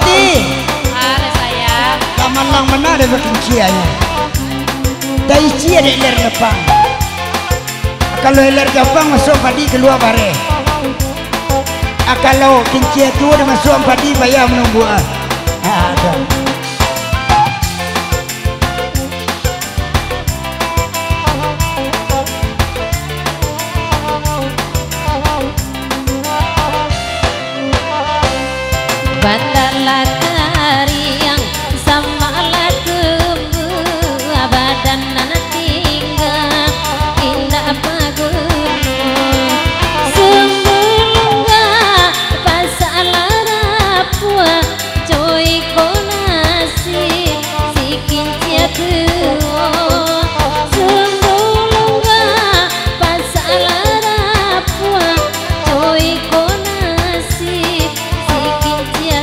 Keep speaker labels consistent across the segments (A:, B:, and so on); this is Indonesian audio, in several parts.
A: Oti.
B: Ada sayang.
A: Kamalang mana ada makin cianya. Dari cia ada iler Jepang. Kalau iler Jepang masuk padi keluar bare. Kalau kincia tua dia masuk padi bayar menunggu. Ada.
B: Bandala kariang sama lagu abadan anak tinggal indah pagunung sembunga pasalah rapua coy konasi si kincia tua sembunga pasalah rapua coy konasi si kincia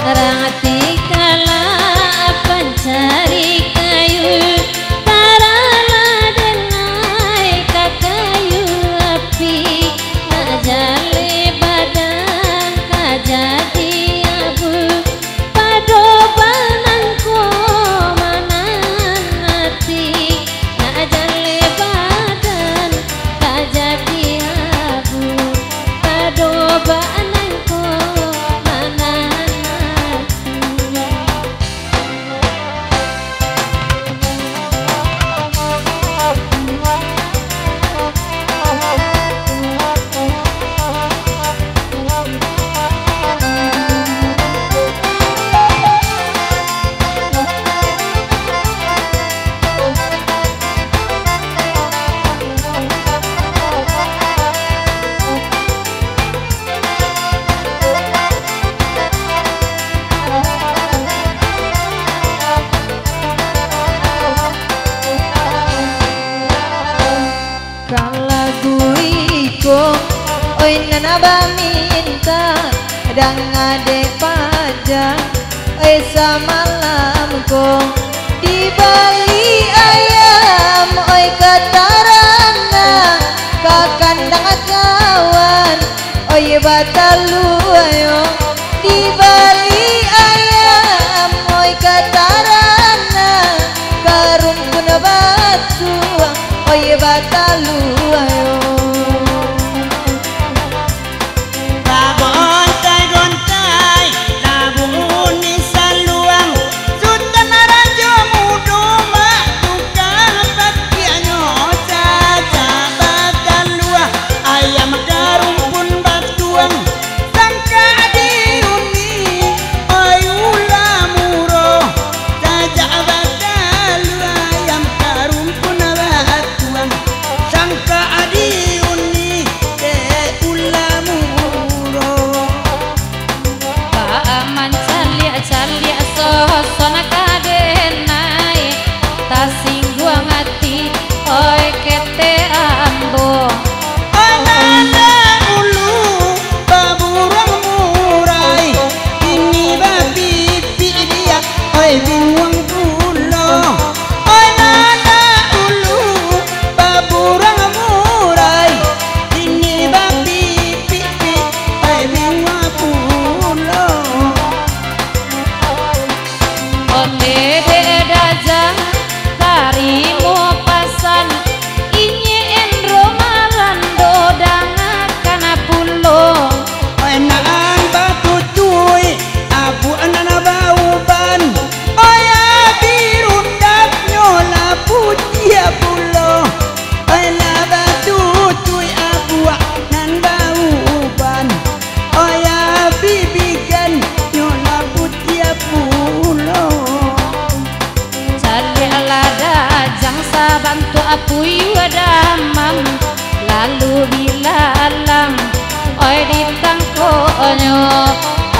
B: Rati kala pancari kayu tarala denai kakayu api najale badan kajadi abu pado banangko manan hati najale badan kajadi abu pado banangko manan
C: Kala guiko oi nanaba minta dang ade pajang oi samalam ko di bali ayam oi katarana kakandang kawan oi batalu ayo di bali ayam oi katarana karung kuna batu oi batalu ayo
A: Gontai labun ni saluang sudah narajo mudo mak tukang pakianyo saja batal luah ayam karung pun batuang sangka diuni ayula muro saja batal luah ayam karung pun batuang sangka diuni ulah muro
B: Aman calia sosona kadenai tasingguang hati oi kete ambo
A: Ananda ulu baburang murai ini babi dia oi bingung pulo Ananda ulu baburang murai ini babi oi bingung pulo
B: Onde dajang karimo pasan inye enro marando dangakan pulo
A: Enaan batu cuy abu anana bauban oya biru dap nyola putia pulo oya batu cuy abu nan bauban oya bibigan nyola putia pulo
B: cari ala dajang sabantu apui wadamam lalu bilalang oi ditangkonyo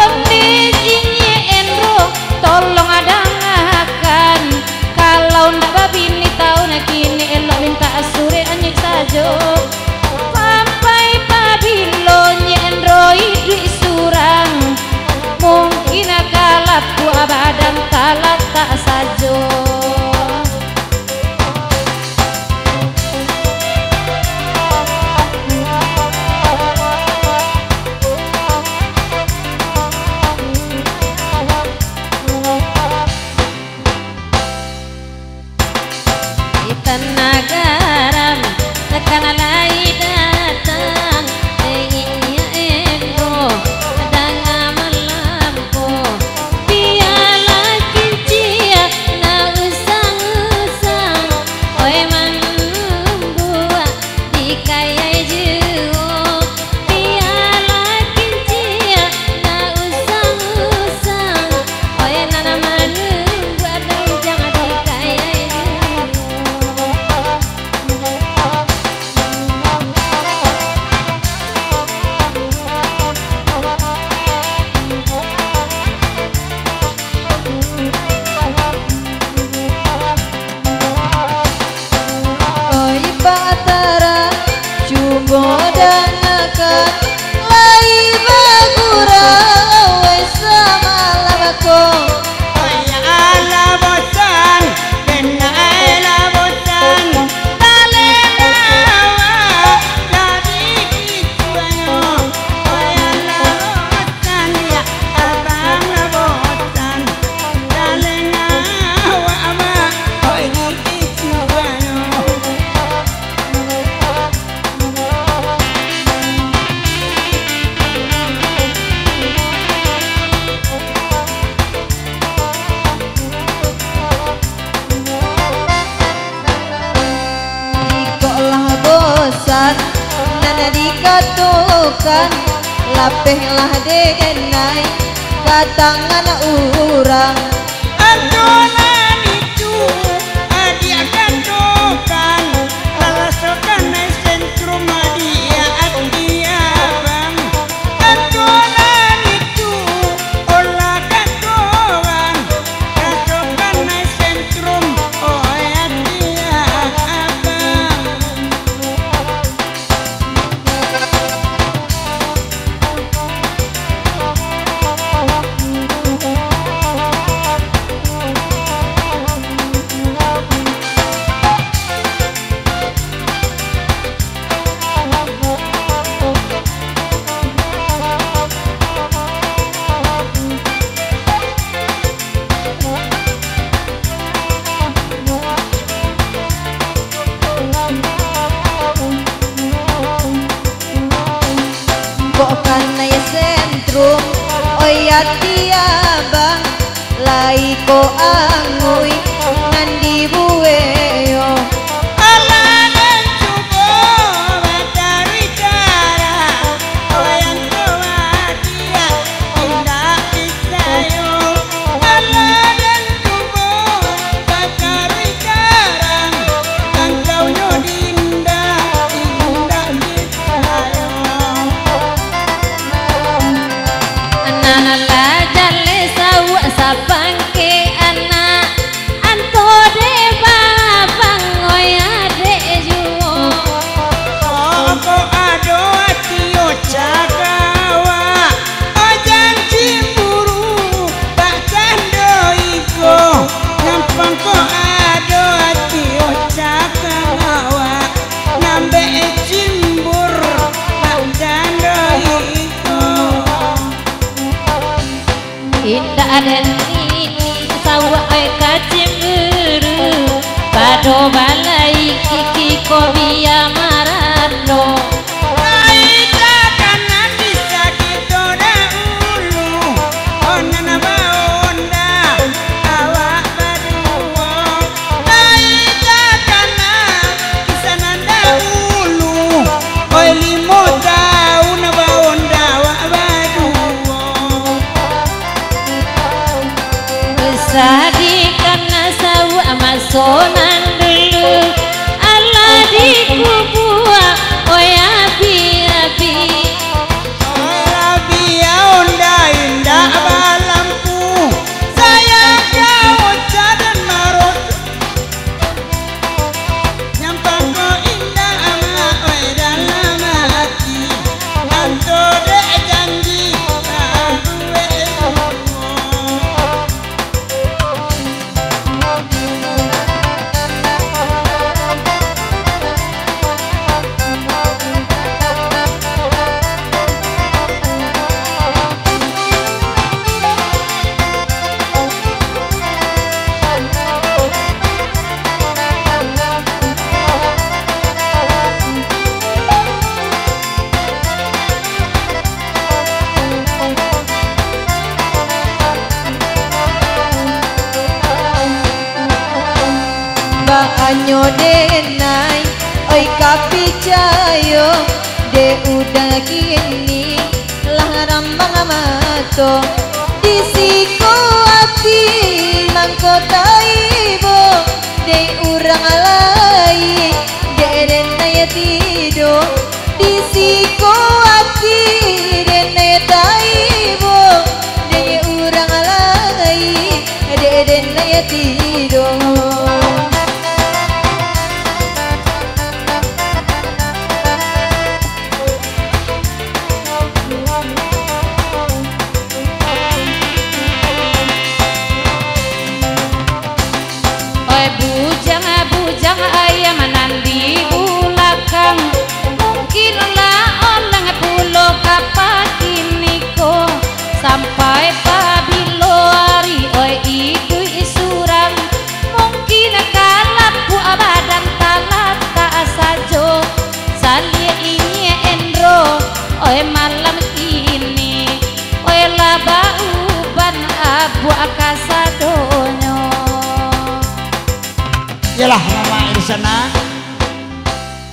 B: Onde inye enro tolong adangakan kalau ndak babini tahun kini elok minta asure anyik sajo sampai pabilo enro idui surang mungkin akalat ku abadan kalat
C: Mana dikatakan lapehlah denai katangan urang
A: Adonan itu dia katakan lalasokan sentrum dia bang Adonan itu olah katoan kasokan sentrum dia abang
C: karena ya sentrum oya tiabang lai ko angui nandi bueo
A: alanan cubo batari cara oyang tua dia indah isayo alanan cubo batari cara engkau nyodinda indah isayo
B: Anak la jale sawa sapangke anak anto de babang oya de juo
A: Oko ado atio cakawa ojang cimburu tak cando iko nampang ko ado atio cakawa nambe cimbur tak cando iko
B: indah dan ini sawa kacemburu pado balai kiki kobia marano
A: Aida kanan bisa kita dahulu Onana baonda awak berdua Aida kanan bisa dahulu Oi 5 tahun baonda awak berdua
B: Sadi karena sawa masonan dulu Allah dikubua oya bi
A: Rabi onda indah balampu Sayang kau dan marot Nyampang ko indah ama oi dalam hati Anto dek janji karuwe
C: Anyo denai oi kapicayo de udah kini lah rambang amato disiko ati mangkota ibo de urang alai de denai tido disiko ati denai taibo de urang alai de denai tido
B: bujang ayam nandi ulakang mungkinlah orang pulo kapakiniko sampai pabilo hari oi itu isurang mungkin kalap bu abadan talat tak sajo salia ini endro oi malam ini oi laba uban abu akasadonyo
A: Yalah nama di sana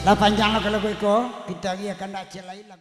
A: Lah panjang lagu-lagu iko kita akan nak celai lagu.